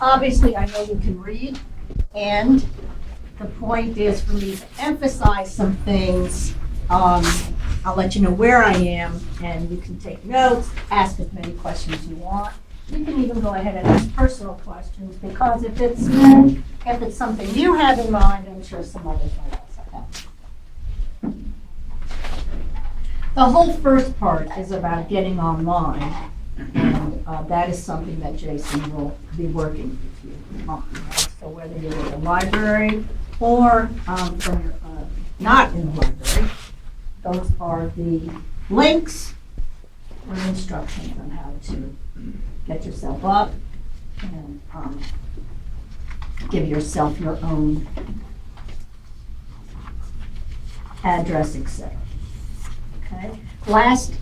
obviously, I know you can read, and the point is for me to emphasize some things. I'll let you know where I am, and you can take notes, ask as many questions you want. You can even go ahead and ask personal questions, because if it's something you have in mind, I'm sure some others might also have. The whole first part is about getting online, and that is something that Jason will be working with you on. Right? So whether you're in the library or from your, not in the library, those are the links or instructions on how to get yourself up and give yourself your own address, etc. Okay. Last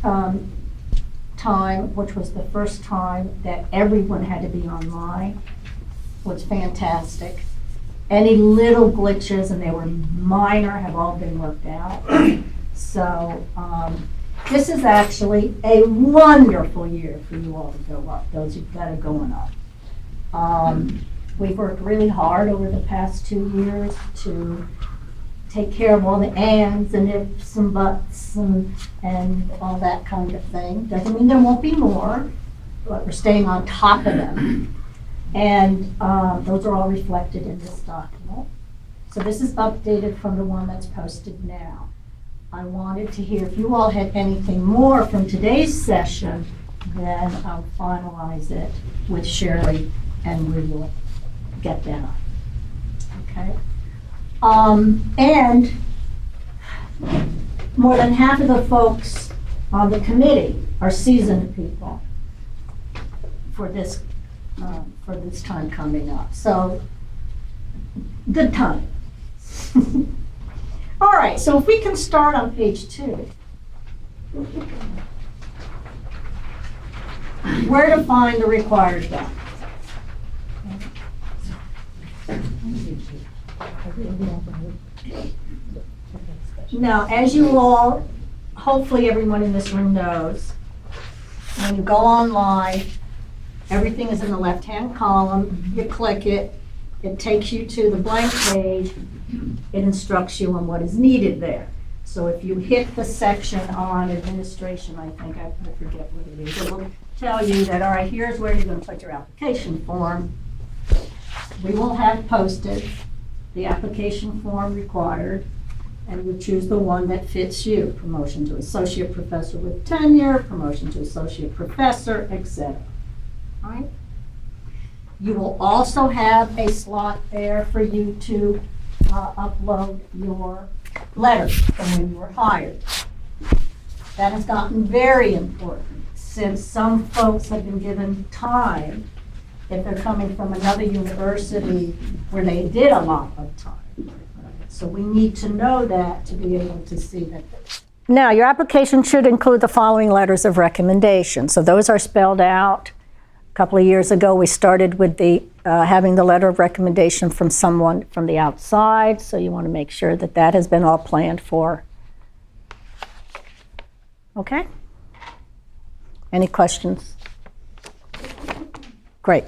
time, which was the first time that everyone had to be online, was fantastic. Any little glitches, and they were minor, have all been worked out. So this is actually a wonderful year for you all to go up, those that are going up. We've worked really hard over the past 2 years to take care of all the ands and ifs and buts and all that kind of thing. Doesn't mean there won't be more, but we're staying on top of them. And those are all reflected in this document. So this is updated from the one that's posted now. I wanted to hear if you all had anything more from today's session, then I'll finalize it with Shirley and we will get that up. Okay? And more than half of the folks on the committee are seasoned people for this time coming up. So, good time. All right, so if we can start on page 2. Where to find the required documents. Now, as you all, hopefully everyone in this room knows, when you go online, everything is in the left-hand column. You click it, it takes you to the blank page. It instructs you on what is needed there. So if you hit the section on administration, I think, I forget what it is, it will tell you that, all right, here's where you're going to put your application form. We will have posted the application form required, and you choose the one that fits you. Promotion to associate professor with tenure, promotion to associate professor, etc. All right? You will also have a slot there for you to upload your letter from when you were hired. That has gotten very important since some folks have been given time if they're coming from another university where they did a lot of time. So we need to know that to be able to see that. Now, your application should include the following letters of recommendation. So those are spelled out. A couple of years ago, we started with the having the letter of recommendation from someone from the outside. So you want to make sure that that has been all planned for. Okay? Any questions? Great.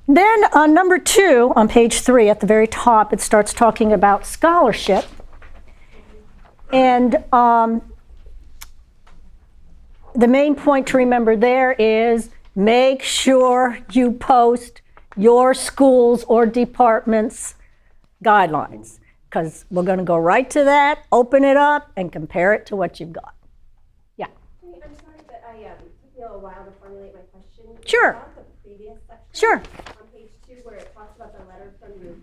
Then on number 2, on page 3, at the very top, it starts talking about scholarship. And the main point to remember there is make sure you post your school's or department's guidelines, because we're going to go right to that, open it up, and compare it to what you've got. Yeah? I'm sorry, but it took me a little while to formulate my question. Sure. About the previous section, Sure. on page 2, where it talks about the letter from your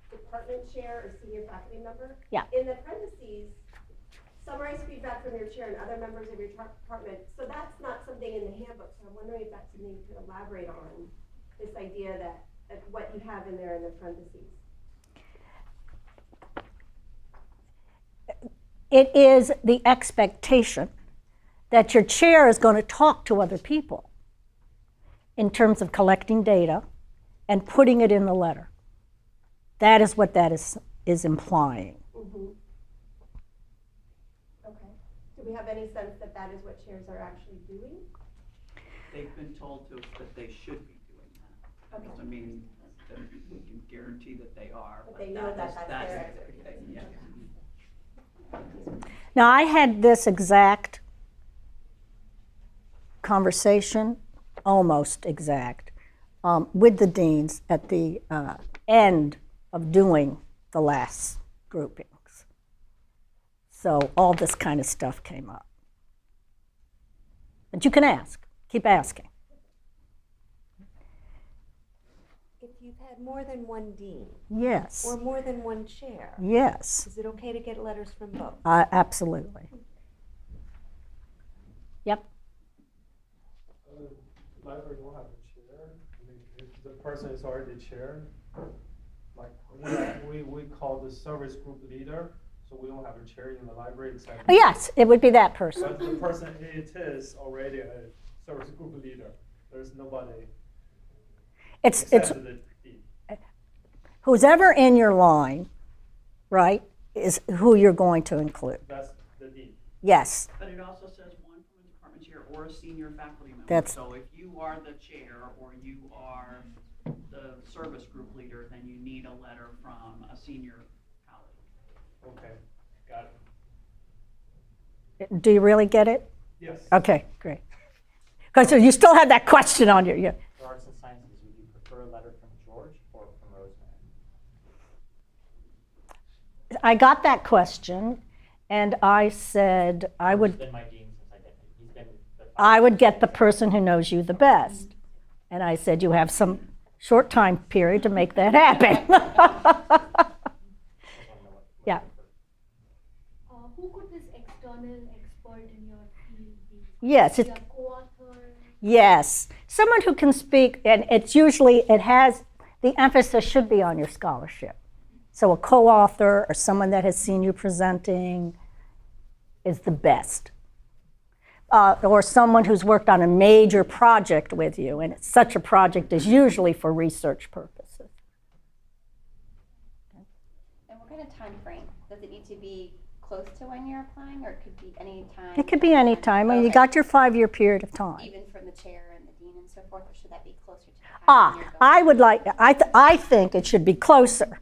department chair or senior faculty member. Yeah. In the parentheses, summarize feedback from your chair and other members of your department. So that's not something in the handbook. So I'm wondering if that's something you could elaborate on, this idea that what you have in there in the parentheses. It is the expectation that your chair is going to talk to other people in terms of collecting data and putting it in the letter. That is what that is implying. Mm-hmm. Okay. Do we have any sense that that is what chairs are actually doing? They've been told to that they should be doing that. Doesn't mean that we can guarantee that they are. But they know that that's their the expertise. thing, yeah. Now, I had this exact conversation, almost exact, with the deans at the end of doing the last groupings. So all this kind of stuff came up. But you can ask, keep asking. If you've had more than one dean Yes, or more than one chair, yes, is it okay to get letters from both? absolutely. Yep. Library will have a chair. I mean, if the person is already chair, like we call the service group leader, so we don't have a chair in the library except. Yes, it would be that person. But the person it is already a service group leader. There's nobody It's except the dean. who's ever in your line, right, is who you're going to include. That's the dean. Yes, But it also says one from a department chair or a senior faculty member. That's- So if you are the chair or you are the service group leader, then you need a letter from a senior colleague. Okay, got it. do you really get it? Yes. Okay, great. Because you still have that question on you. Yeah. For arts and sciences, would you prefer a letter from George or from Rosemary? I got that question, and I said I He's would. been my dean since I get he's been the I would get the person who knows you the best. And I said, you have some short time period to make that happen. Yeah. Who could this external expert in your field be? Yes, Be it, a co-author? yes. Someone who can speak, and it's usually, it has, the emphasis should be on your scholarship. So a co-author or someone that has seen you presenting is the best. Or someone who's worked on a major project with you, and such a project is usually for research purposes. And what kind of time frame? Does it need to be close to when you're applying, or it could be any time? It could be any time. I mean, you Okay. got your 5-year period of time. Even from the chair and the dean and so forth, or should that be closer to the time when you're going? I would like, I think it should be closer.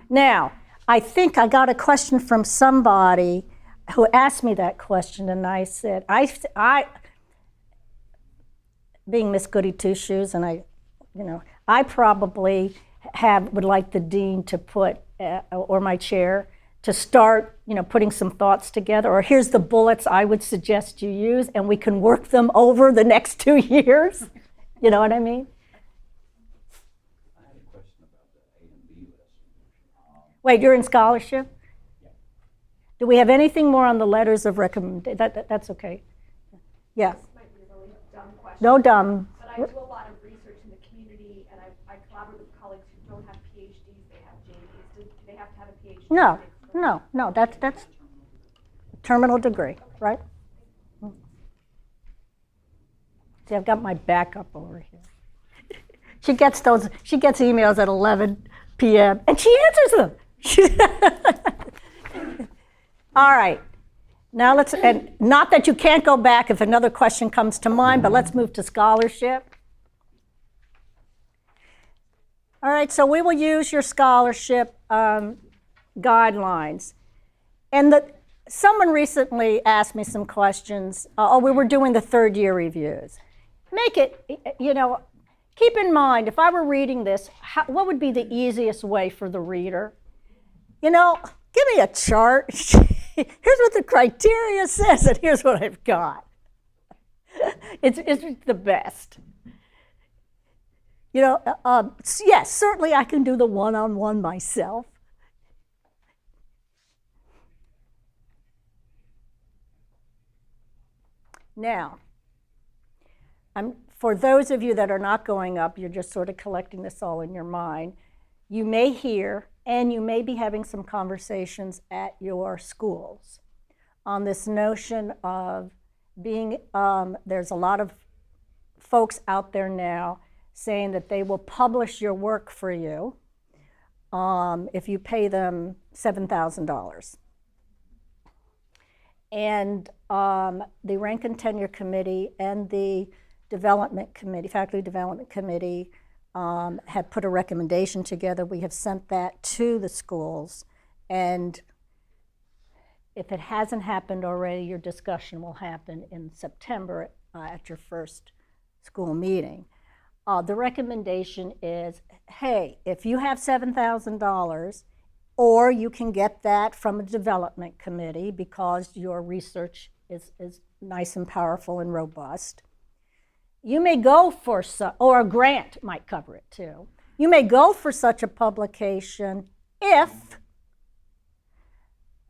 Now, I think I got a question from somebody who asked me that question, and I said, being Miss Goody Two-Shoes, and I probably would like the dean to put, or my chair, to start, putting some thoughts together, or here's the bullets I would suggest you use, and we can work them over the next 2 years. You know what I mean? I had a question about the A and B list. Wait, you're in scholarship? Do we have anything more on the letters of recommendation? That's okay. Yeah, This might be a really dumb question. no dumb. But I do a lot of research in the community, and I collaborate with colleagues who don't have PhDs, they have JDs. Do they have to have a PhD? No, that's terminal degree, right? See, I've got my backup over here. She gets emails at 11 p.m. and she answers them. All right. Now and not that you can't go back if another question comes to mind, but let's move to scholarship. All right, so we will use your scholarship guidelines. And someone recently asked me some questions. We were doing the third year reviews. Make it, keep in mind, if I were reading this, what would be the easiest way for the reader? Give me a chart. Here's what the criteria says, and here's what I've got. It's the best. Yes, certainly I can do the one-on-one myself. Now, for those of you that are not going up, you're just sort of collecting this all in your mind, you may hear and you may be having some conversations at your schools on this notion of there's a lot of folks out there now saying that they will publish your work for you if you pay them $7,000. And the Rank and Tenure Committee and the Development Committee, Faculty Development Committee, had put a recommendation together. We have sent that to the schools, and if it hasn't happened already, your discussion will happen in September at your first school meeting. The recommendation is, hey, if you have $7,000, or you can get that from a development committee because your research is nice and powerful and robust, you may go for or a grant might cover it too. You may go for such a publication if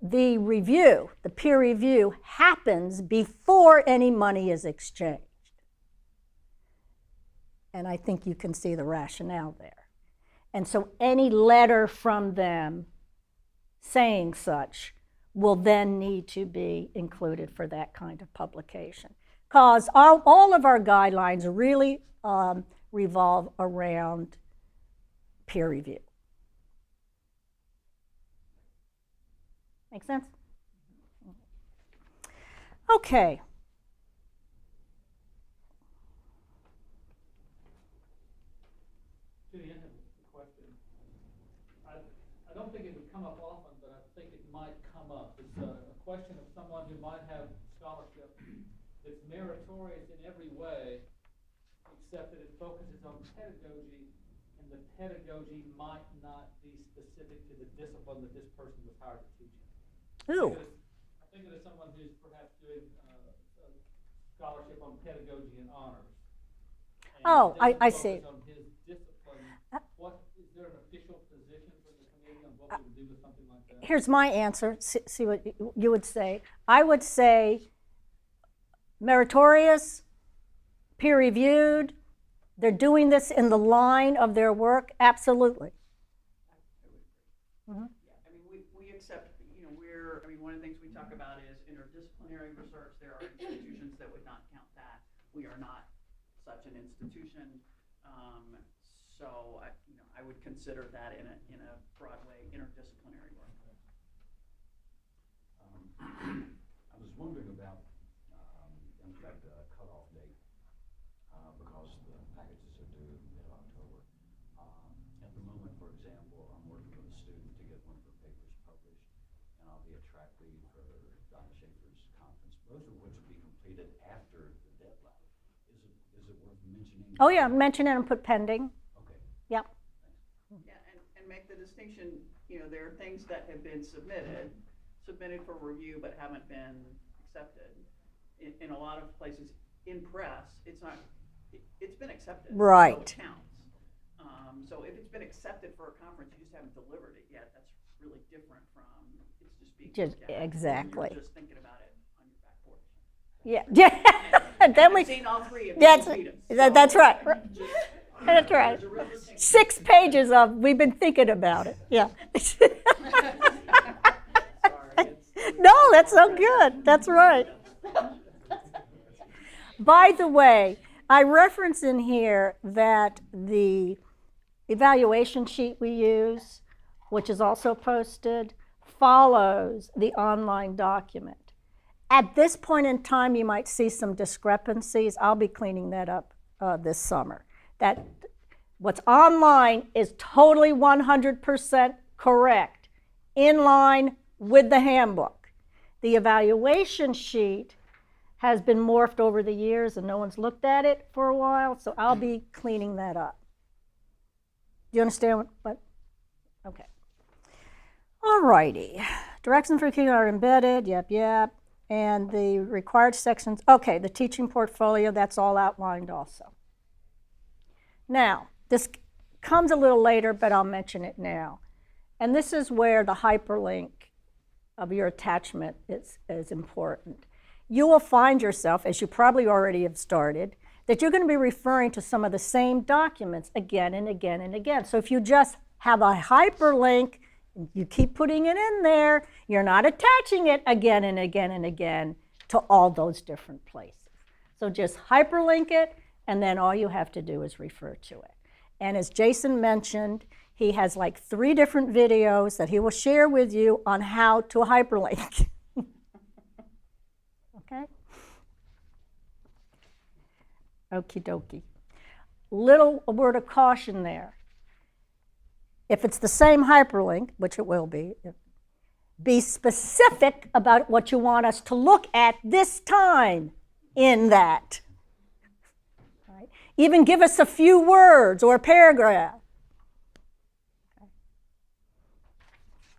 the review, the peer review, happens before any money is exchanged. And I think you can see the rationale there. And so any letter from them saying such will then need to be included for that kind of publication. Because all of our guidelines really revolve around peer review. Make sense? Okay. Judy, I have a question. I don't think it would come up often, but I think it might come up. It's a question of someone who might have scholarship that's meritorious in every way, except that it focuses on pedagogy, and the pedagogy might not be specific to the discipline that this person was hired to teach in. Ooh. I'm thinking of someone who's perhaps doing a scholarship on pedagogy and honors. And Oh, I doesn't see. focus on his discipline. Is there an official position from the committee on what we would do with something like that? Here's my answer. See what you would say. I would say meritorious, peer-reviewed, they're doing this in the line of their work, absolutely. Mm-hmm. Yeah, I mean, we accept, one of the things we talk about is interdisciplinary research. There are institutions that would not count that. We are not such an institution. So I would consider that in a broad way, interdisciplinary work. I was wondering about, in fact, a cutoff date, because the packages are due mid-October. At the moment, for example, I'm working with a student to get one of her papers published, and I'll be a track lead for Donna Schaefer's conference, both of which will be completed after the deadline. Is it worth mentioning? Oh yeah, mention it and put pending. Okay. Yep. Yeah, and make the distinction, there are things that have been submitted for review but haven't been accepted. In a lot of places, in press, it's been accepted. Right. So it counts. So if it's been accepted for a conference, you just haven't delivered it yet, that's really different from it's just being looked at. Exactly. You're just thinking about it on your back porch. Yeah. And then I've seen all three of that's you. that's right. That's right. 6 pages of we've been thinking about it. Yeah. No, that's so good. That's right. By the way, I reference in here that the evaluation sheet we use, which is also posted, follows the online document. At this point in time, you might see some discrepancies. I'll be cleaning that up this summer. That what's online is totally 100% correct, in line with the handbook. The evaluation sheet has been morphed over the years and no one's looked at it for a while, so I'll be cleaning that up. Do you understand what? Okay. All righty. Directions for keeping are embedded, yep. And the required sections, okay, the teaching portfolio, that's all outlined also. Now, this comes a little later, but I'll mention it now. And this is where the hyperlink of your attachment is important. You will find yourself, as you probably already have started, that you're going to be referring to some of the same documents again and again and again. So if you just have a hyperlink, you keep putting it in there, you're not attaching it again and again and again to all those different places. So just hyperlink it, and then all you have to do is refer to it. And as Jason mentioned, he has like 3 different videos that he will share with you on how to hyperlink. Okay? Okie dokie. little word of caution there. If it's the same hyperlink, which it will be specific about what you want us to look at this time in that. Right? Even give us a few words or a paragraph.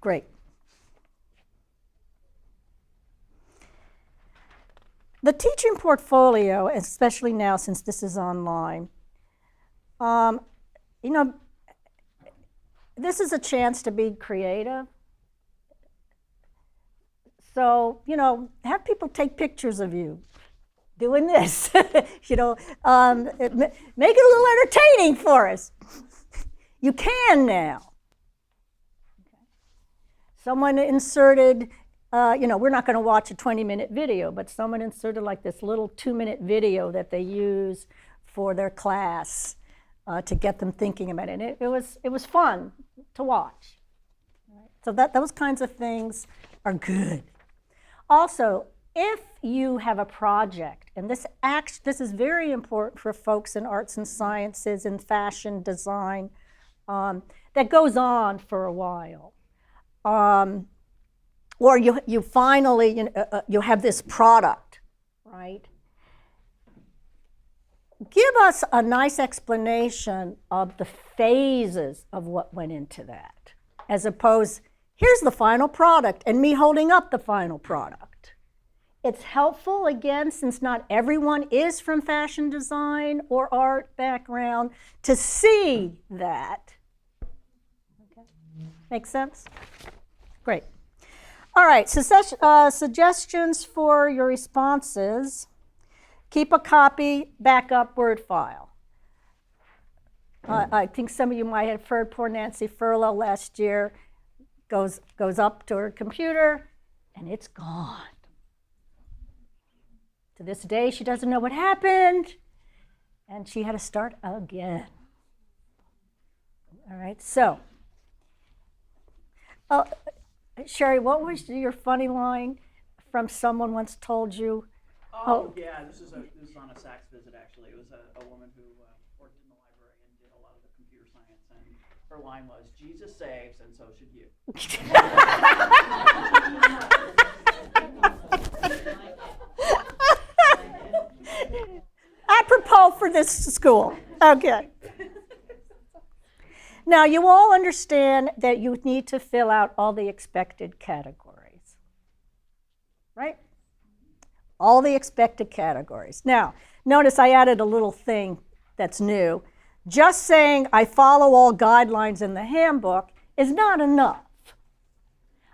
Great. The teaching portfolio, especially now since this is online, this is a chance to be creative. So, have people take pictures of you doing this. Make it a little entertaining for us. You can now. Someone inserted, we're not going to watch a 20-minute video, but someone inserted like this little 2-minute video that they use for their class to get them thinking about it. And it was fun to watch. So those kinds of things are good. Also, if you have a project, and this is very important for folks in arts and sciences and fashion design, that goes on for a while. Or you finally, you have this product, right? Give us a nice explanation of the phases of what went into that, as opposed, here's the final product, and me holding up the final product. It's helpful, again, since not everyone is from fashion design or art background, to see that. Okay. Make sense? Great. All right, suggestions for your responses. Keep a copy, backup Word file. I think some of you might have heard poor Nancy Furlow last year goes up to her computer, and it's gone. To this day, she doesn't know what happened, and she had to start again. All right, so. Sherry, what was your funny line from someone once told you? Yeah, this is on a Saks visit, actually. It was a woman who worked in the library and did a lot of the computer science, and her line was, Jesus saves, and so should you. Apropos for this school. Okay. Now, you all understand that you need to fill out all the expected categories, right? All the expected categories. Now, notice I added a little thing that's new. Just saying I follow all guidelines in the handbook is not enough.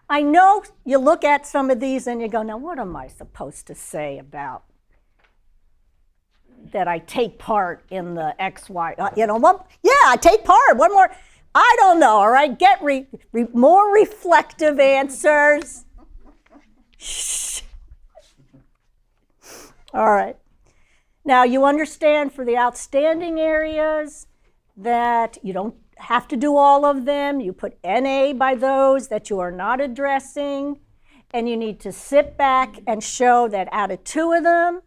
I know you look at some of these and you go, now what am I supposed to say about that I take part in the XY? I take part. One more. I don't know, all right? Get more reflective answers. Shh. All right. Now, you understand for the outstanding areas that you don't have to do all of them. You put NA by those that you are not addressing, and you need to sit back and show that out of 2 of them,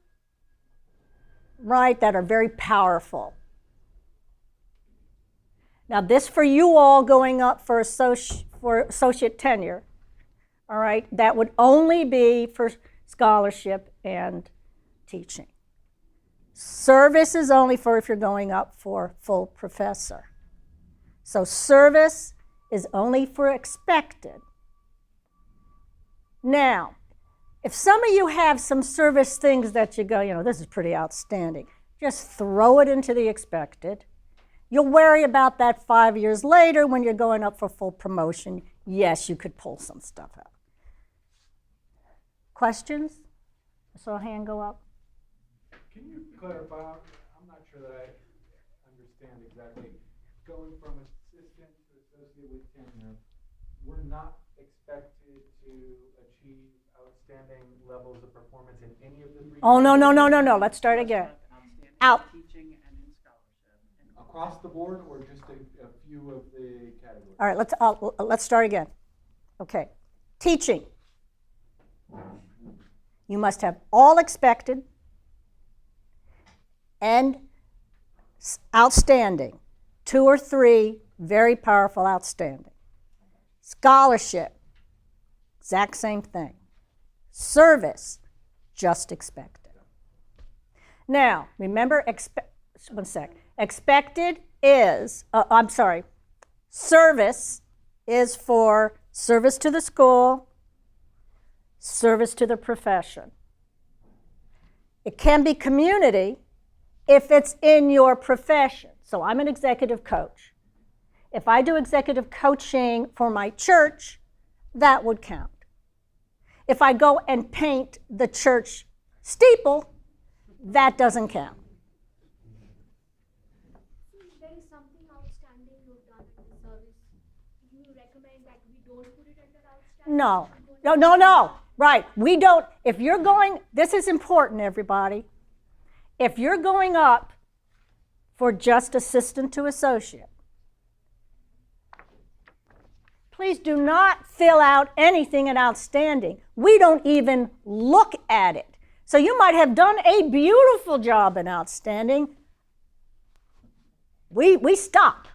right, that are very powerful. Now, this for you all going up for associate tenure, all right, that would only be for scholarship and teaching. Service is only for if you're going up for full professor. So service is only for expected. Now, if some of you have some service things that you go, this is pretty outstanding, just throw it into the expected. You'll worry about that 5 years later when you're going up for full promotion. Yes, you could pull some stuff out. Questions? I saw a hand go up. Can you clarify? I'm not sure that I understand exactly. Going from assistant to associate with tenure, we're not expected to achieve outstanding levels of performance in any of the 3. Oh, no. Let's start again. Out. Teaching and in scholarship. Across the board, or just a few of the categories? All right, let's start again. Okay. Teaching. You must have all expected and Outstanding. 2 or 3, very powerful, outstanding. Scholarship, exact same thing. Service, just expected. Now, remember, one sec. Expected is, service is for service to the school, service to the profession. It can be community if it's in your profession. So I'm an executive coach. If I do executive coaching for my church, that would count. If I go and paint the church steeple, that doesn't count. There is something outstanding you've done in the service. Do you recommend that we don't put it under outstanding? No. Right. We don't. If you're going, this is important, everybody. If you're going up for just assistant to associate, please do not fill out anything in outstanding. We don't even look at it. So you might have done a beautiful job in outstanding. We stop.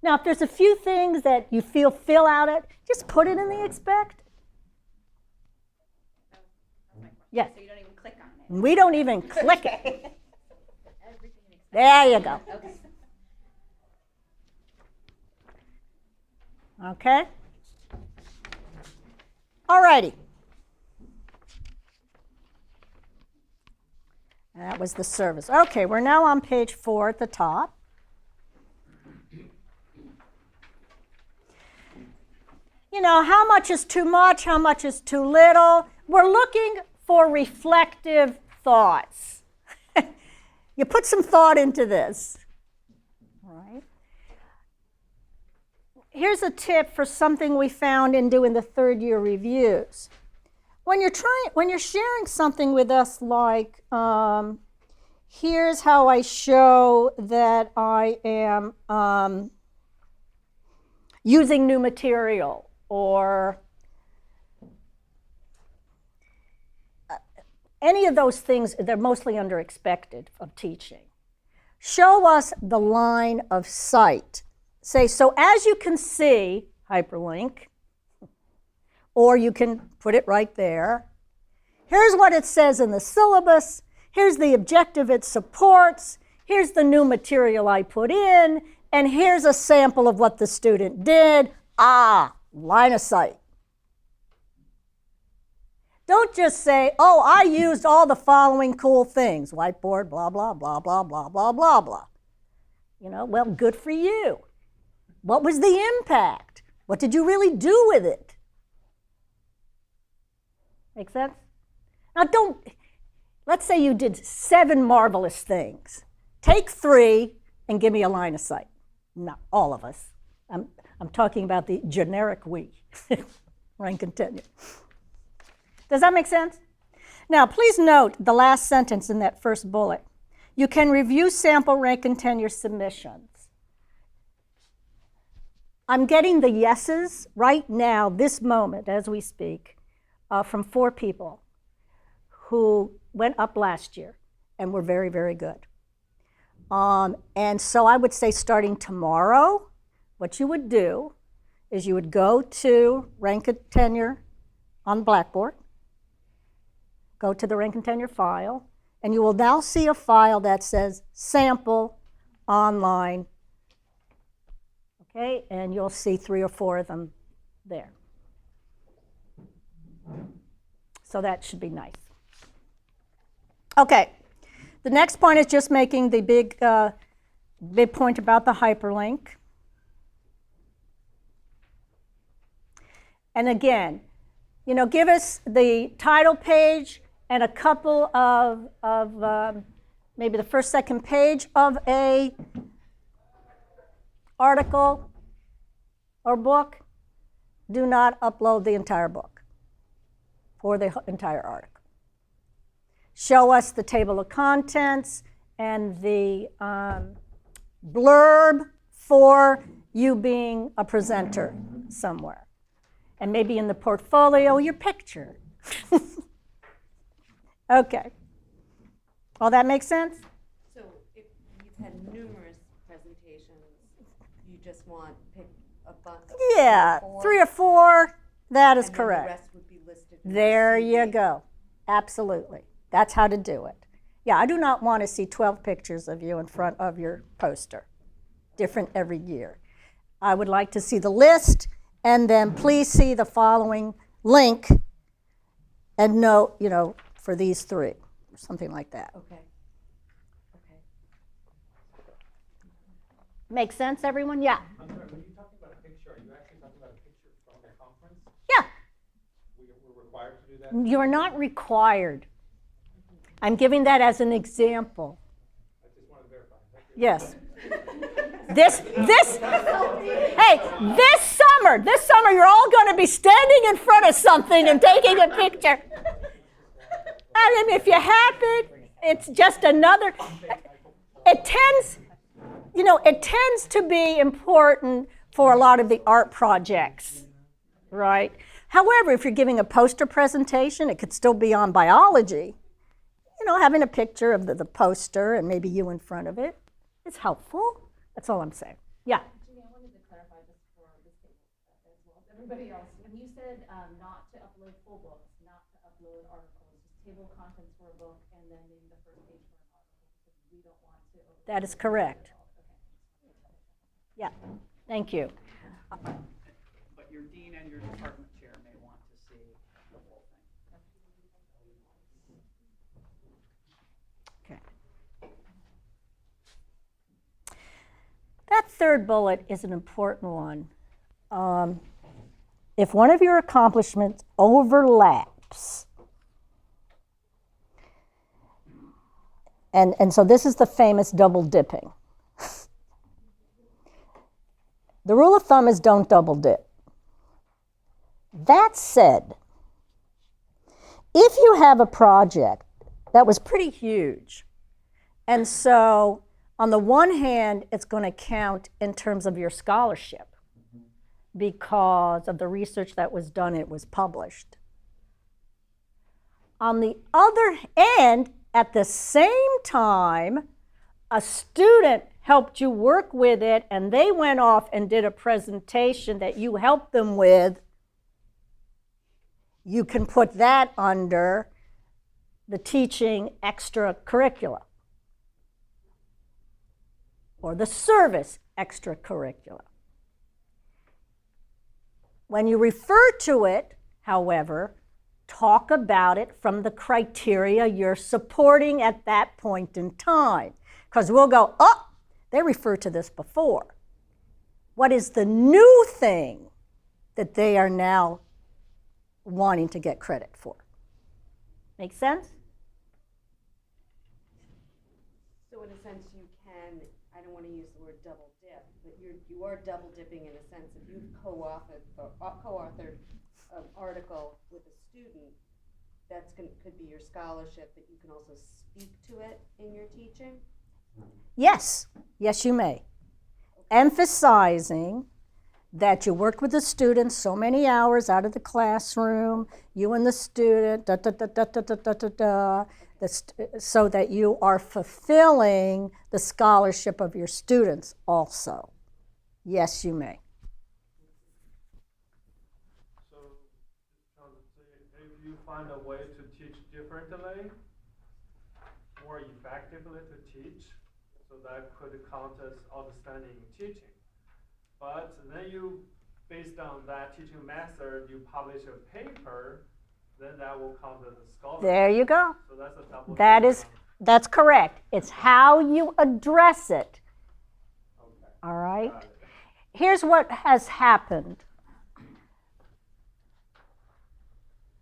Now, if there's a few things that you feel fill out it, just put it in the expect. Yes. So you don't even click on it. We don't even click it. There you go. Okay? All righty. That was the service. Okay, we're now on page 4 at the top. You know, how much is too much? How much is too little? We're looking for reflective thoughts. You put some thought into this. All right. Here's a tip for something we found in doing the third year reviews. When you're sharing something with us like, here's how I show that I am using new material, or any of those things, they're mostly under expected of teaching. Show us the line of sight. Say, so as you can see, hyperlink, or you can put it right there. Here's what it says in the syllabus. Here's the objective it supports. Here's the new material I put in. And here's a sample of what the student did. Line of sight. Don't just say, oh, I used all the following cool things. Whiteboard, blah, blah, blah, blah, blah, blah, blah, blah. You know, well, good for you. What was the impact? What did you really do with it? Make sense? Now let's say you did 7 marvelous things. Take 3 and give me a line of sight. Not all of us. I'm talking about the generic we, rank and tenure. Does that make sense? Now, please note the last sentence in that first bullet. You can review sample rank and tenure submissions. I'm getting the yeses right now, this moment, as we speak, from 4 people who went up last year and were very, very good. And so I would say starting tomorrow, what you would do is you would go to rank and tenure on Blackboard, go to the rank and tenure file, and you will now see a file that says sample online. Okay, and you'll see 3 or 4 of them there. So that should be nice. Okay, the next point is just making the big point about the hyperlink. And again, you know, give us the title page and a couple of maybe the first, second page of a article or book. Do not upload the entire book or the entire article. Show us the table of contents and the blurb for you being a presenter somewhere. And maybe in the portfolio, your picture. Okay. All that makes sense? So if you've had numerous presentations, you just want pick a bunch? Yeah, 3 or 4, that is And then correct. the rest would be listed in the There you CV. go. Absolutely. That's how to do it. Yeah, I do not want to see 12 pictures of you in front of your poster, different every year. I would like to see the list, and then please see the following link and note, for these 3, or something like that. Okay. Okay. Make sense, everyone? Yeah. I'm sorry, when you're talking about a picture, are you actually talking about a picture from the conference? Yeah. We're required to do that? You're not required. I'm giving that as an example. I just want to verify. Thank you. Yes. Hey, this summer, you're all going to be standing in front of something and taking a picture. I mean, if you happen, it's just another, it tends to be important for a lot of the art projects, right? However, if you're giving a poster presentation, it could still be on biology. Having a picture of the poster and maybe you in front of it is helpful. That's all I'm saying. Yeah. Julie, I wanted to clarify just for this table as well as everybody else. When you said not to upload full books, not to upload articles, just table of contents for a book, and then maybe the first page for an article, because we don't want to. That is correct. Okay. Yeah. Thank you. But your dean and your department chair may want to see the whole thing. Okay. That third bullet is an important one. If one of your accomplishments overlaps, and so this is the famous double dipping. The rule of thumb is don't double dip. That said, if you have a project that was pretty huge, and so on the one hand, it's going to count in terms of your scholarship because of the research that was done, it was published. On the other hand, at the same time, a student helped you work with it and they went off and did a presentation that you helped them with, you can put that under the teaching extracurricula or the service extracurricula. When you refer to it, however, talk about it from the criteria you're supporting at that point in time. Because we'll go, oh, they referred to this before. What is the new thing that they are now wanting to get credit for? Make sense? So in a sense, you can, I don't want to use the word double dip, but you are double dipping in a sense. If you've co-authored an article with a student, could be your scholarship, that you can also speak to it in your teaching? Yes. Yes, you may. Emphasizing that you worked with the students so many hours out of the classroom, you and the student, so that you are fulfilling the scholarship of your students also. Yes, you may. So, if you find a way to teach differently, more effectively to teach, so that could count as outstanding teaching. But then you, based on that teaching method, you publish a paper, then that will count as a scholarship. There you go. So that's a double. That's correct. It's how you address it. Okay. All right? Got it. Here's what has happened.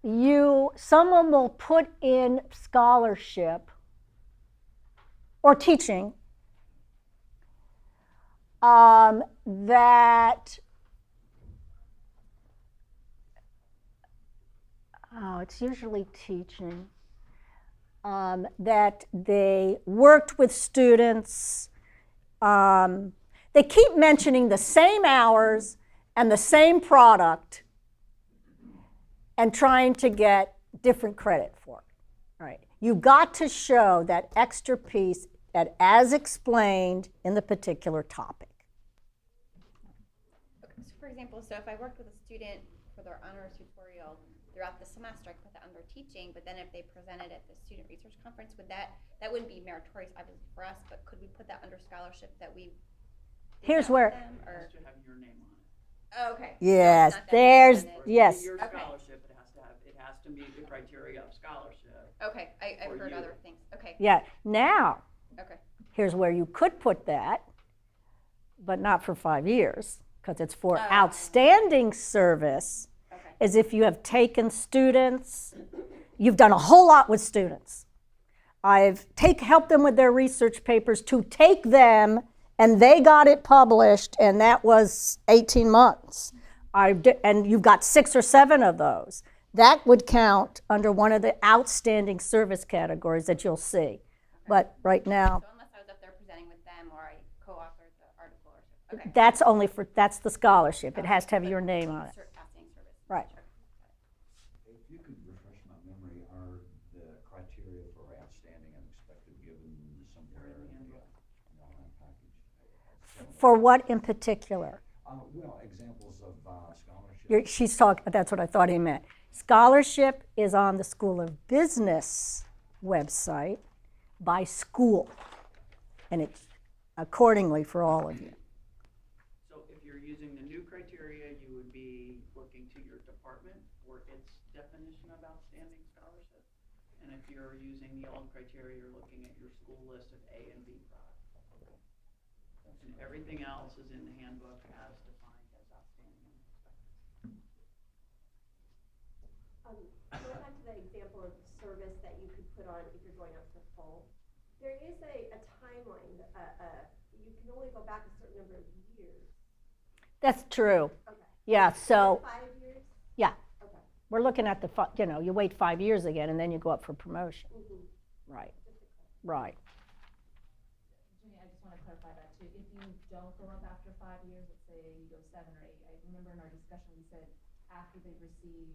Someone will put in scholarship or teaching that it's usually teaching, that they worked with students. They keep mentioning the same hours and the same product and trying to get different credit for it. All right. You've got to show that extra piece at as explained in the particular topic. Okay, so for example, so if I worked with a student for their honors tutorial throughout the semester, I could put that under teaching, but then if they presented at the student research conference, that wouldn't be meritorious obviously for us, but could we put that under scholarship that we did Here's that where- with them, It or? has to have your name on it. Oh, okay. Yes, So it's not that there's, independent. yes. Your Okay. scholarship, it has to meet the criteria of scholarship. Okay, I've For heard you. other things. Okay. Yeah, now, Okay. here's where you could put that, but not for 5 years, because it's for Oh. outstanding service, Okay. as if you have taken students, you've done a whole lot with students. I've helped them with their research papers to take them, and they got it published, and that was 18 months. And you've got 6 or 7 of those. That would count under one of the outstanding service categories that you'll see. But right now, So unless I was up there presenting with them or I co-authored the article or something. Okay. that's the scholarship. It has to have your name on it. Outstanding service. Right. Sure. If you could refresh my memory, are the criteria for outstanding and expected given somewhere in the online package? For what in particular? Well, examples of scholarship. That's what I thought he meant. Scholarship is on the School of Business website by school, and it's accordingly for all of you. So if you're using the new criteria, you would be looking to your department for its definition of outstanding scholarship. And if you're using the old criteria, you're looking at your school list of A and B products. And everything else is in the handbook as defined as outstanding and expected. Going back to the example of service that you could put on if you're going up for full, there is a timeline, you can only go back a certain number of years. That's true. Okay. Yeah, so, 5 years? yeah, Okay. we're looking at you wait 5 years again, and then you go up for promotion. Mm-hmm. Right, right. Jenny, I just want to clarify that too. If you don't go up after 5 years, let's say you go 7 or 8, I remember in our discussion we said after they receive,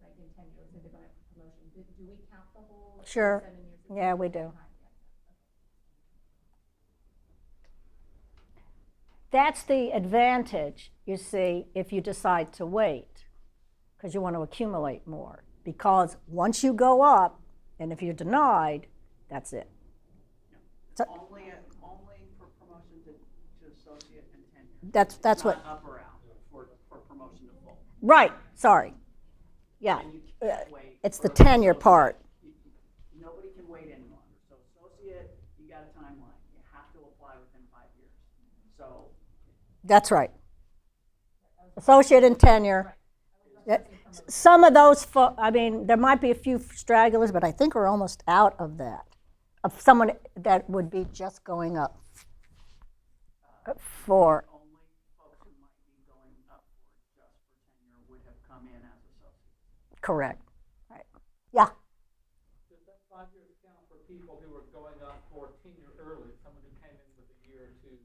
like in tenure, let's say they're going up for promotion, do we count the whole Sure. 7 years? Yeah, we do. That's the advantage, you see, if you decide to wait, because you want to accumulate more. Because once you go up, and if you're denied, that's it. It's only for promotion to associate and tenure. That's It's what. not up or out for promotion to full. Right. Sorry. Yeah. And you can't wait It's for the tenure associate. part. Nobody can wait any longer. So associate, you got a timeline. You have to apply within 5 years. So That's right. Associate and tenure. Some of those, there might be a few stragglers, but I think we're almost out of that. Of someone that would be just going up for. only folks who might be going up for just for tenure would have come in as associates. Correct. Right. Yeah. Does that 5 years count for people who were going up for tenure early, someone who came in with a year or two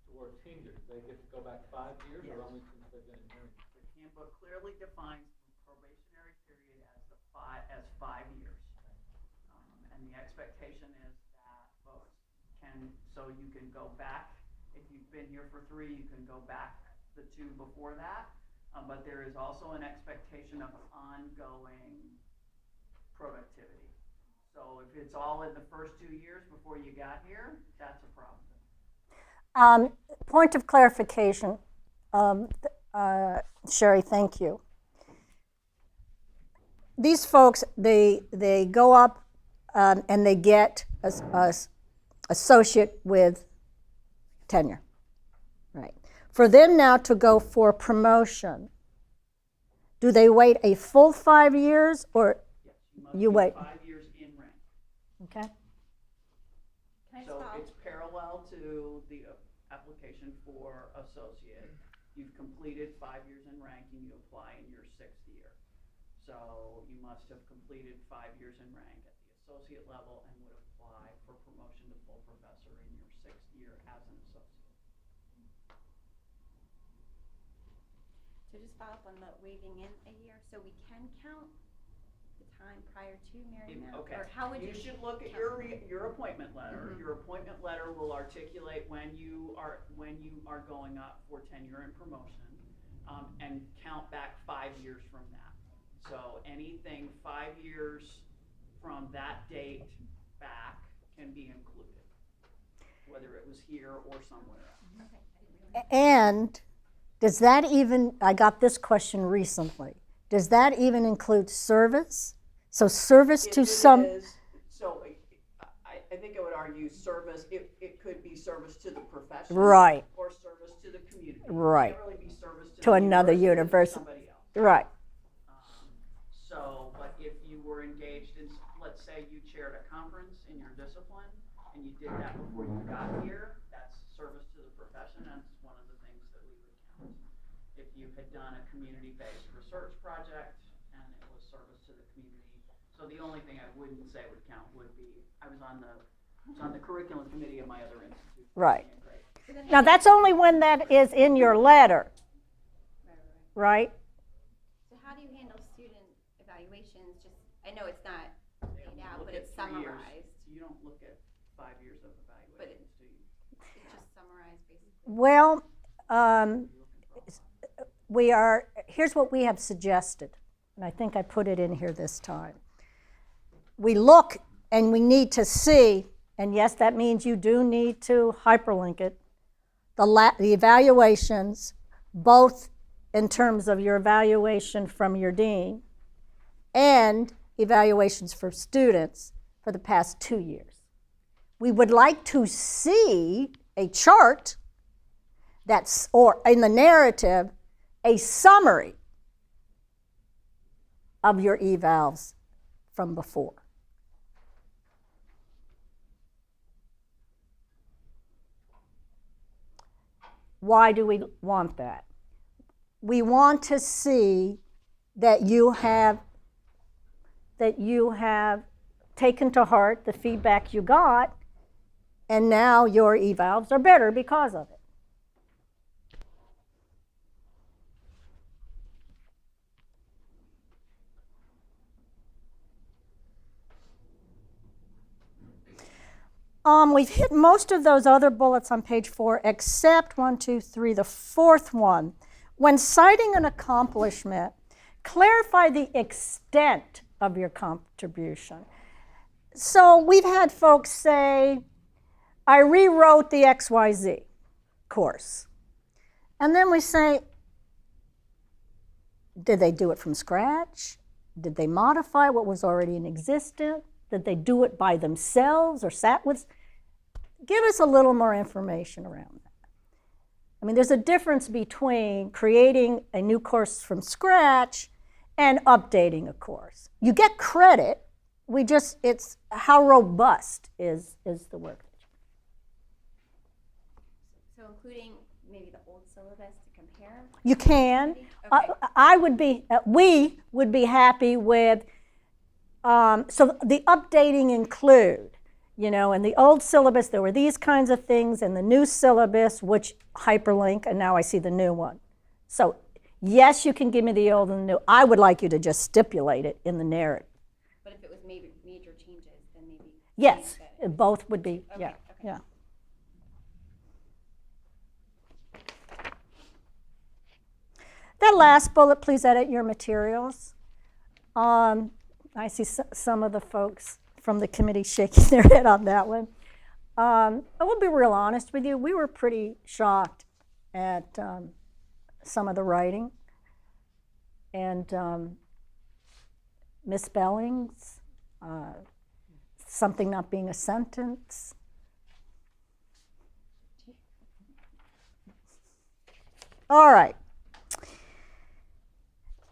toward tenure? They get to go back 5 years or only since they've been in tenure? The handbook clearly defines the probationary period as 5 years. And the expectation is that folks so you can go back, if you've been here for 3, you can go back the 2 before that. But there is also an expectation of ongoing productivity. So if it's all in the first 2 years before you got here, that's a problem. Point of clarification, Sherry, thank you. These folks, they go up and they get a associate with tenure, right? For them now to go for promotion, do they wait a full 5 years or Yes, you must wait? be 5 years in rank. Okay. So it's parallel to the application for associate. You've completed 5 years in rank and you apply in your 6th year. So you must have completed 5 years in rank at the associate level and would apply for promotion to full professor in your 6th year as an associate. So just follow up on the waiving in a year, so we can count the time prior to Marymount? Okay. Or how would you? You should look at count? your appointment letter. Your appointment letter will articulate when you are going up for tenure and promotion, and count back 5 years from that. So anything 5 years from that date back can be included, whether it was here or somewhere else. And does that even, I got this question recently, does that even include service? So service to some. So I think I would argue service, it could be service to the profession. Right. Or service to the community. Right. It can't really be service to To the another university. Or somebody else. Right. So, but if you were engaged in, let's say you chaired a conference in your discipline, and you did that before you got here, that's service to the profession, and it's one of the things that we would count. If you had done a community-based research project, and it was service to the community, so the only thing I wouldn't say would count would be, I was on the curriculum committee of my other institute. Right. Now, that's only when that is in your letter, right? So how do you handle student evaluations? Just, I know it's not They laid don't out, look but at it's 3 years. summarized. You don't look at 5 years of evaluations, do you? It's just summarized basically. Well, here's what we have suggested, and I think I put it in here this time. We look and we need to see, and yes, that means you do need to hyperlink it, the evaluations, both in terms of your evaluation from your dean and evaluations for students for the past 2 years. We would like to see a chart that's, or in the narrative, a summary of your evals from before. Why do we want that? We want to see that you have taken to heart the feedback you got, and now your evals are better because of it. We've hit most of those other bullets on page 4, except 1, 2, 3, the fourth one. When citing an accomplishment, clarify the extent of your contribution. So we've had folks say, I rewrote the XYZ course. And then we say, did they do it from scratch? Did they modify what was already in existence? Did they do it by themselves or sat with? Give us a little more information around that. I mean, there's a difference between creating a new course from scratch and updating a course. You get credit, it's how robust is the work. So including maybe the old syllabus to compare? You can. Okay. We would be happy with, so the updating include, in the old syllabus there were these kinds of things, and the new syllabus, which hyperlink, and now I see the new one. So yes, you can give me the old and the new. I would like you to just stipulate it in the narrative. But if it was major changes, then maybe. Yes, both would be, Okay, yeah, okay. yeah. That last bullet, please edit your materials. I see some of the folks from the committee shaking their head on that one. I will be real honest with you. We were pretty shocked at some of the writing and misspellings, something not being a sentence. All right.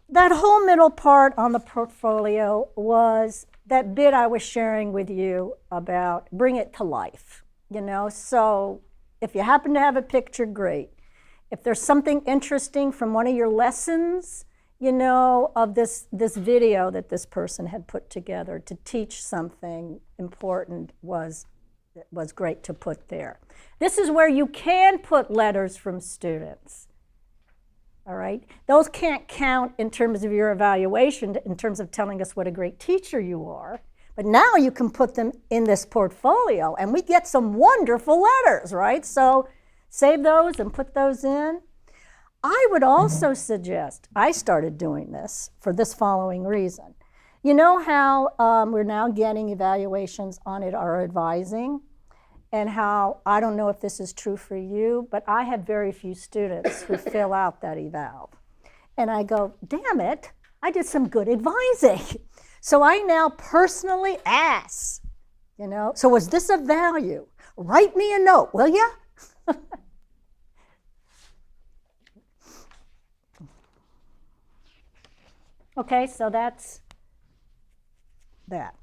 That whole middle part on the portfolio was that bit I was sharing with you about bring it to life, So if you happen to have a picture, great. If there's something interesting from one of your lessons, of this video that this person had put together to teach something important was great to put there. This is where you can put letters from students. all right? Those can't count in terms of your evaluation, in terms of telling us what a great teacher you are. But now you can put them in this portfolio, and we get some wonderful letters, right? So save those and put those in. I would also suggest, I started doing this for this following reason. You know how we're now getting evaluations on our advising, and how, I don't know if this is true for you, but I have very few students who fill out that eval. And I go, damn it, I did some good advising. So I now personally ask, you know, so was this of value? Write me a note, will ya? Okay, so that's that.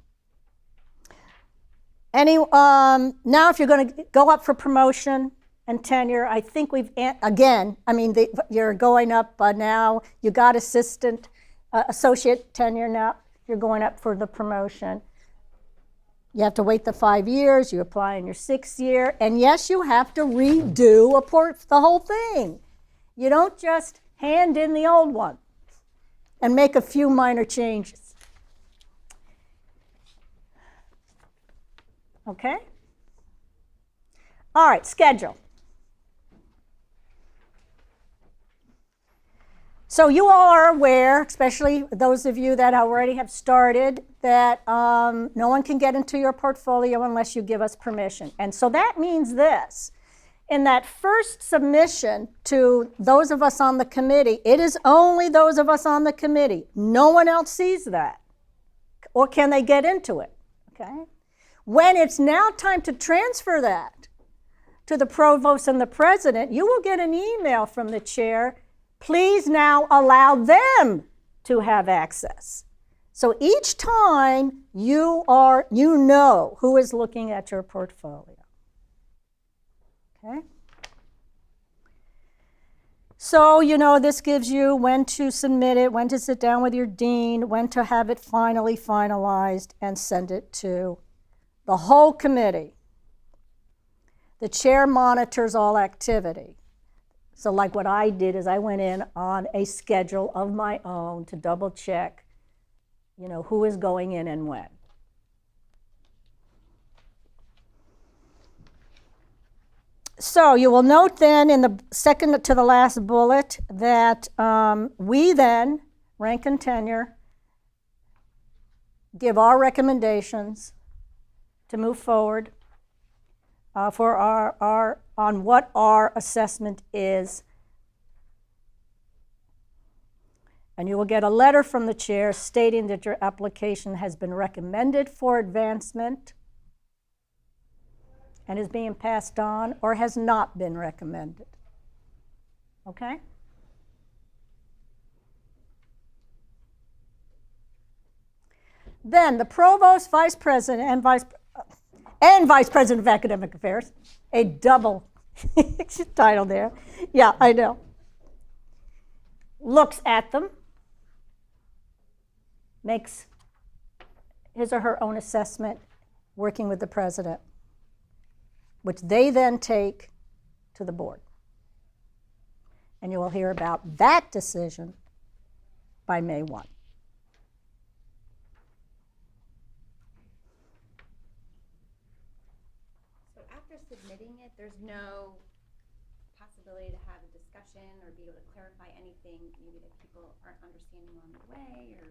Now if you're going to go up for promotion and tenure, I think we've, again, I mean, you're going up now, you got associate tenure now, you're going up for the promotion. You have to wait the 5 years, you apply in your 6th year, and yes, you have to redo the whole thing. You don't just hand in the old one and make a few minor changes. Okay? All right, schedule. So you all are aware, especially those of you that already have started, that no one can get into your portfolio unless you give us permission. And so that means this. In that first submission to those of us on the committee, it is only those of us on the committee. No one else sees that. Or can they get into it? Okay? When it's now time to transfer that to the provost and the president, you will get an email from the chair. Please now allow them to have access. So each time you know who is looking at your portfolio. Okay? So, you know, this gives you when to submit it, when to sit down with your dean, when to have it finally finalized and send it to the whole committee. The chair monitors all activity. So like what I did is I went in on a schedule of my own to double check, you know, who is going in and when. So you will note then in the second to the last bullet that we then, rank and tenure, give our recommendations to move forward for on what our assessment is. And you will get a letter from the chair stating that your application has been recommended for advancement and is being passed on or has not been recommended. Okay? Then the provost, vice president, and vice president of academic affairs, a double title there. Yeah, I know. Looks at them, makes his or her own assessment, working with the president, which they then take to the board. And you will hear about that decision by May 1. So after submitting it, there's no possibility to have a discussion or be able to clarify anything maybe that people aren't understanding along the way, or,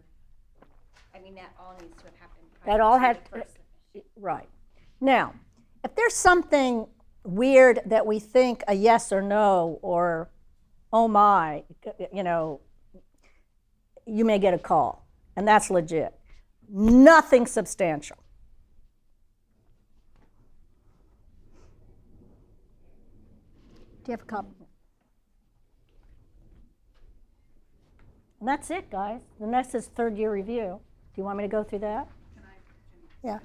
I mean, that all needs to have happened. That all had, right. Now, if there's something weird that we think a yes or no or oh my, you know, you may get a call, and that's legit. Nothing substantial. Do you have a copy? And that's it, guys. The next is third year review. Do you want me to go through that? Yeah.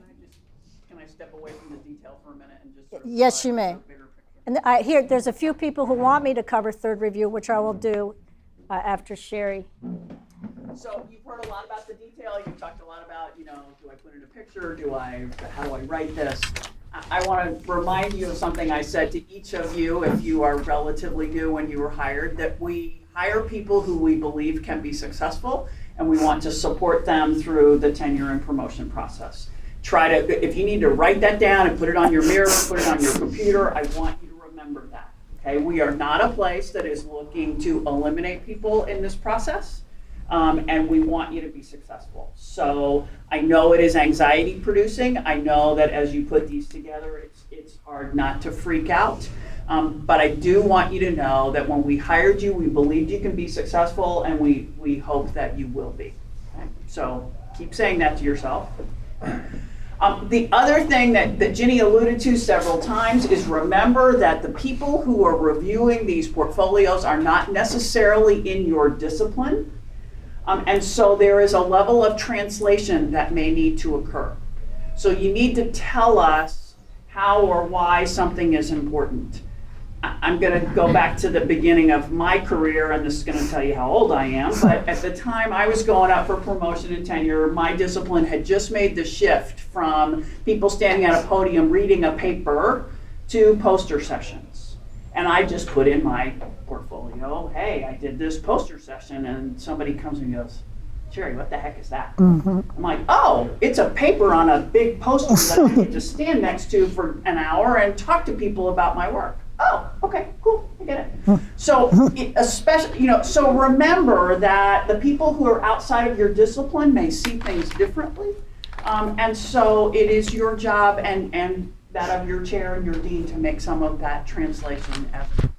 Can I step away from the detail for a minute and just sort of Yes, you may. And there's a few people who want me to cover third review, which I will do after Sherry. So you've heard a lot about the detail. You've talked a lot about, you know, do I put in a picture? How do I write this? I want to remind you of something I said to each of you if you are relatively new when you were hired, that we hire people who we believe can be successful, and we want to support them through the tenure and promotion process. If you need to write that down and put it on your mirror, put it on your computer, I want you to remember that. Okay, we are not a place that is looking to eliminate people in this process, and we want you to be successful. So I know it is anxiety producing. I know that as you put these together, it's hard not to freak out. But I do want you to know that when we hired you, we believed you can be successful, and we hope that you will be. Okay? So keep saying that to yourself. The other thing that Ginny alluded to several times is remember that the people who are reviewing these portfolios are not necessarily in your discipline. And so there is a level of translation that may need to occur. So you need to tell us how or why something is important. I'm going to go back to the beginning of my career, and this is going to tell you how old I am, but at the time I was going up for promotion and tenure, my discipline had just made the shift from people standing at a podium reading a paper to poster sessions. And I just put in my portfolio, hey, I did this poster session, and somebody comes and goes, Sherry, what the heck is that? Mm-hmm. I'm like, oh, it's a paper on a big poster that I need to stand next to for an hour and talk to people about my work. Oh, okay, cool, I get it. So, especially, so remember that the people who are outside of your discipline may see things differently. And so it is your job and that of your chair and your dean to make some of that translation as well.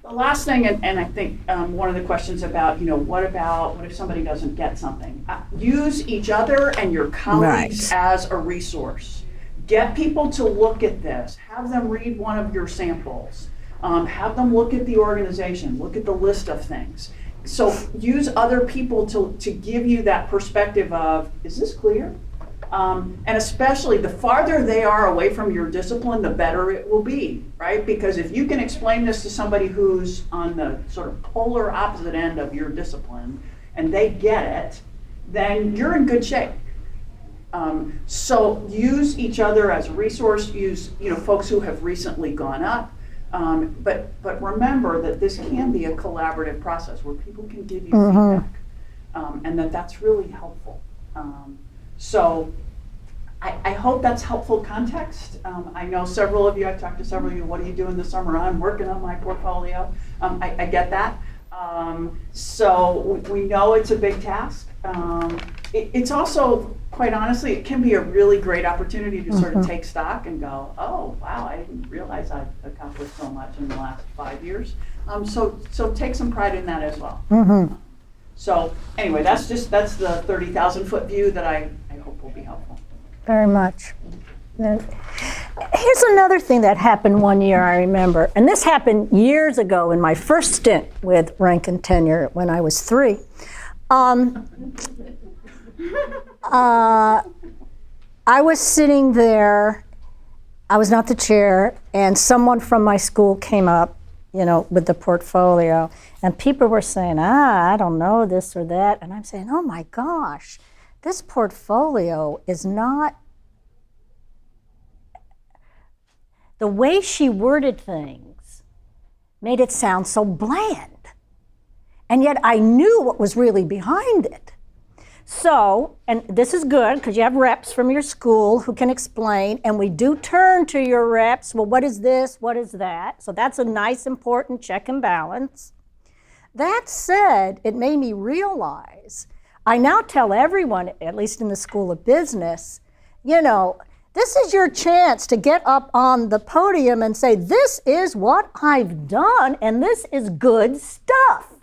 The last thing, and I think one of the questions about, what if somebody doesn't get something? Use each other and your colleagues as a resource. Get people to look at this. Have them read one of your samples. Have them look at the organization, look at the list of things. So use other people to give you that perspective of, is this clear? And especially the farther they are away from your discipline, the better it will be, right? Because if you can explain this to somebody who's on the sort of polar opposite end of your discipline and they get it, then you're in good shape. So use each other as a resource, use folks who have recently gone up, but remember that this can be a collaborative process where people can give you feedback, and that's really helpful. So I hope that's helpful context. I know several of you, I've talked to several of you, what are you doing this summer? I'm working on my portfolio. I get that. So we know it's a big task. It's also, quite honestly, it can be a really great opportunity to sort of take stock and go, oh, wow, I didn't realize I've accomplished so much in the last 5 years. So take some pride in that as well. So anyway, that's the 30,000 foot view that I hope will be helpful. Very much. Here's another thing that happened one year, I remember, and this happened years ago in my first stint with Rank and Tenure when I was 3. I was sitting there, I was not the chair, and someone from my school came up, with the portfolio, and people were saying, I don't know this or that, and I'm saying, oh my gosh, this portfolio is not, the way she worded things made it sound so bland. And yet I knew what was really behind it. So, and this is good because you have reps from your school who can explain, and we do turn to your reps, well, what is this, what is that? So that's a nice, important check and balance. That said, it made me realize, I now tell everyone, at least in the School of Business, this is your chance to get up on the podium and say, this is what I've done, and this is good stuff.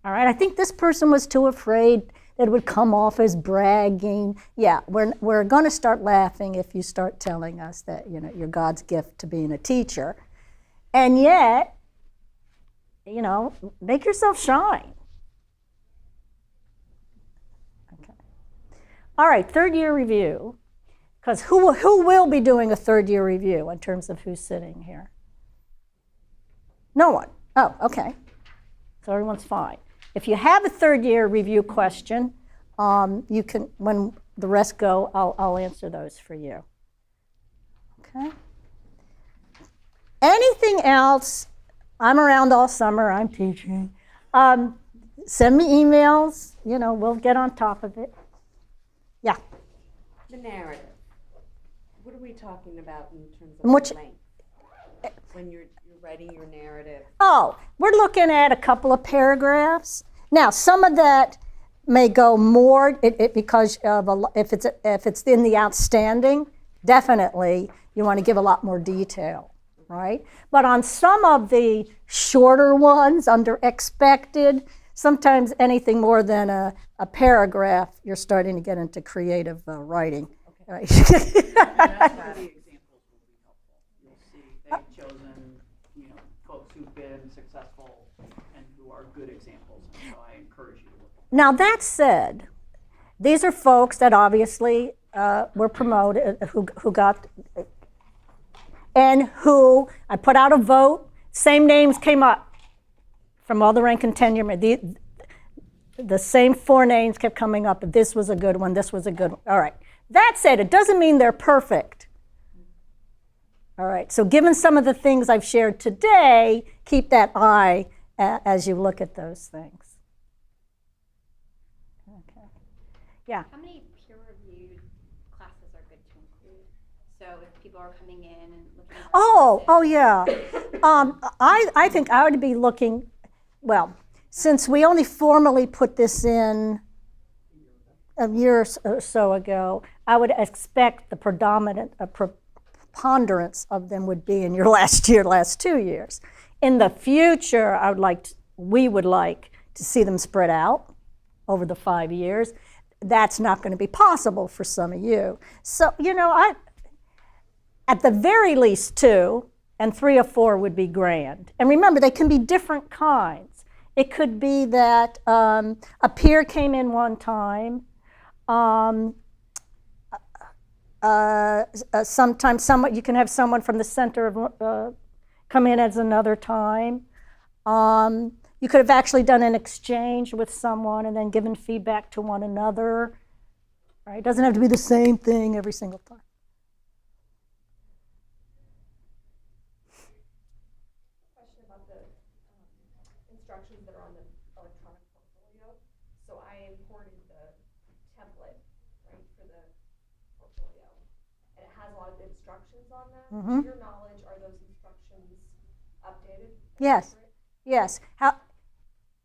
All right, I think this person was too afraid that it would come off as bragging. Yeah, we're going to start laughing if you start telling us that, you're God's gift to being a teacher. And yet, make yourself shine. Okay. All right, third year review. Because who will be doing a third year review in terms of who's sitting here? No one. Oh, okay. So everyone's fine. If you have a third year review question, you can, when the rest go, I'll answer those for you. Okay? Anything else I'm around all summer, I'm teaching. Send me emails, we'll get on top of it. Yeah. The narrative. What are we talking about in terms And of length? When you're writing your narrative? Oh, we're looking at a couple of paragraphs. Now, some of that may go more because of if it's in the outstanding, definitely you want to give a lot more detail, right? But on some of the shorter ones, under expected, sometimes anything more than a paragraph, you're starting to get into creative writing. Right? And that's where the examples will be helpful. You'll see they've chosen, folks who've been successful and who are good examples, and so I encourage you to look at them. Now that said, these are folks that obviously were promoted, who got, and who I put out a vote. Same names came up from all the rank and tenure. The same 4 names kept coming up. This was a good one. This was a good one. All right. That said, it doesn't mean they're perfect. All right. So given some of the things I've shared today, keep that eye as you look at those things. Okay. Yeah. How many peer-reviewed classes are good to include? So if people are coming in and looking at Oh yeah. I think I would be looking, well, since we only formally put this in a year or so ago, I would expect the preponderance of them would be in your last 2 years. In the future, we would like to see them spread out over the 5 years. That's not going to be possible for some of you. So, at the very least 2, and 3 or 4 would be grand. And remember, they can be different kinds. It could be that a peer came in one time. Sometimes you can have someone from the center come in as another time. You could have actually done an exchange with someone and then given feedback to one another. Right? It doesn't have to be the same thing every single time. Question about the instructions that are on the electronic portfolio. So I imported the template, right, for the portfolio, and it has a lot of instructions on them. Mm-hmm. To your knowledge, are those instructions updated? Yes. Yes.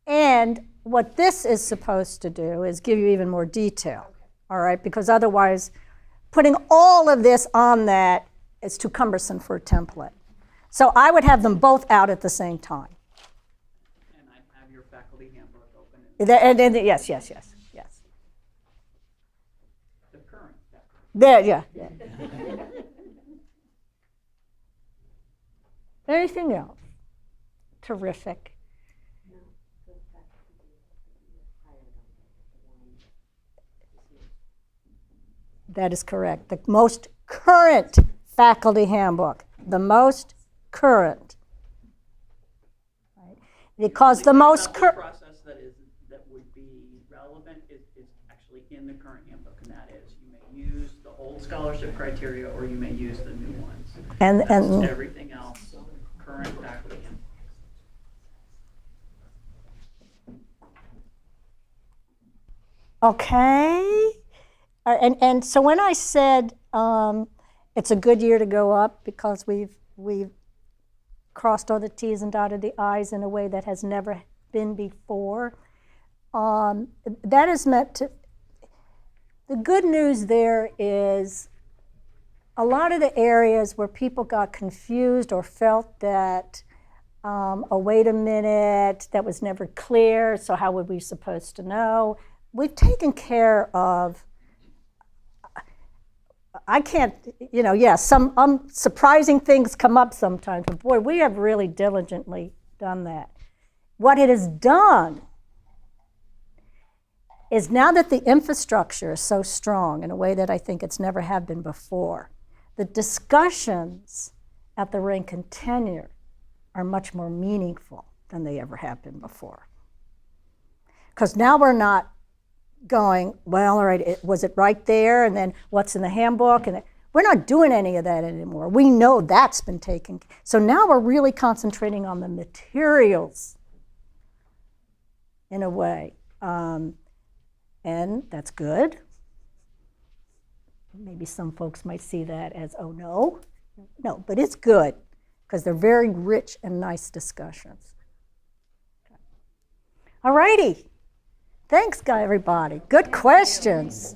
And what this is supposed to do is give you even more detail. Okay. All right, because otherwise, putting all of this on that is too cumbersome for a template. So I would have them both out at the same time. And I have your faculty handbook open. Yes. The current faculty. There, yeah. Anything else? Terrific. That is correct. The most current faculty handbook. The most current. Right? Because the most current process that would be relevant is actually in the current handbook, and that is you may use the old scholarship criteria or you may use the new ones. and Everything else, current faculty handbook. Okay. And so when I said it's a good year to go up because we've crossed all the T's and dotted the I's in a way that has never been before, that is meant to, the good news there is a lot of the areas where people got confused or felt that, oh, wait a minute, that was never clear, so how were we supposed to know? We've taken care of, I can't, some surprising things come up sometimes, but boy, we have really diligently done that. What it has done is now that the infrastructure is so strong in a way that I think it's never have been before, the discussions at the rank and tenure are much more meaningful than they ever have been before. Because now we're not going, well, all right, was it right there? And then what's in the handbook? And We're not doing any of that anymore. We know that's been taken. So now we're really concentrating on the materials in a way. And that's good. Maybe some folks might see that as, oh no. No, but it's good because they're very rich and nice discussions. All righty. Thanks, everybody. Good questions.